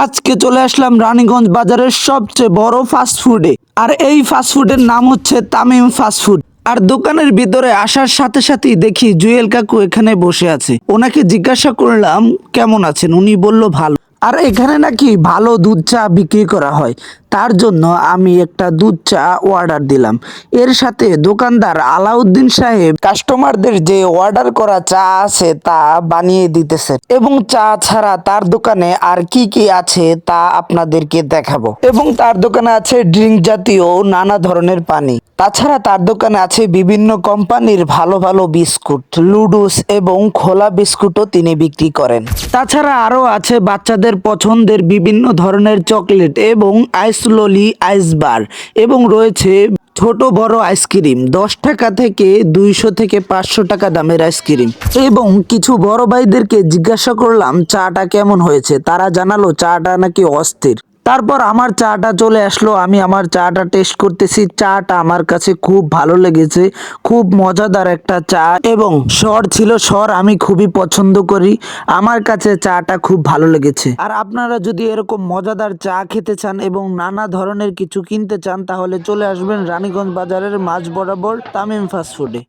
আজকে চলে আসলাম রানীগঞ্জ বাজারের সবচেয়ে বড় ফাস্টফুডে। আর এই ফাস্টফুডের নাম হচ্ছে তামিম ফাস্টফুড। আর দোকানের ভিতরে আসার সাথে সাথেই দেখি জুয়েল কাকু এখানে বসে আছে। ওনাকে জিজ্ঞাসা করলাম কেমন আছেন, উনি বলল ভালো। আর এখানে নাকি ভালো দুধ চা বিক্রি করা হয়, তার জন্য আমি একটা দুধ চা অর্ডার দিলাম। এর সাথে দোকানদার আলাউদ্দিন সাহেব কাস্টমারদের যে অর্ডার করা চা আছে তা বানিয়ে দিতেছে, এবং চা ছাড়া তার দোকানে আর কি কি আছে তা আপনাদেরকে দেখাবো। এবং তার দোকানে আছে ড্রিঙ্ক জাতীয় নানা ধরনের পানি। তাছাড়া তার দোকানে আছে বিভিন্ন কোম্পানির ভালো ভালো বিস্কুট, লুডুস এবং খোলা বিস্কুটও তিনি বিক্রি করেন। তাছাড়া আরও আছে বাচ্চাদের পছন্দের বিভিন্ন ধরনের চকলেট এবং আইস ললি, আইস বার, এবং রয়েছে ছোট বড় আইসক্রিম, 10 টাকা থেকে 200 থেকে 500 টাকা দামের আইসক্রিম। এবং কিছু বড় ভাইদেরকে জিজ্ঞাসা করলাম চাটা কেমন হয়েছে, তারা জানালো চাটা নাকি অস্থির। তারপর আমার চাটা চলে আসলো, আমি আমার চাটা টেস্ট করতেছি। চাটা আমার কাছে খুব ভালো লেগেছে, খুব মজাদার একটা চা, এবং স্বর ছিল স্বর আমি খুবই পছন্দ করি। আমার কাছে চাটা খুব ভালো লেগেছে। আর আপনারা যদি এরকম মজাদার চা খেতে চান এবং নানা ধরনের কিছু কিনতে চান, তাহলে চলে আসবেন রানীগঞ্জ বাজারের মাঝ বরাবর তামিম ফাস্টফুডে।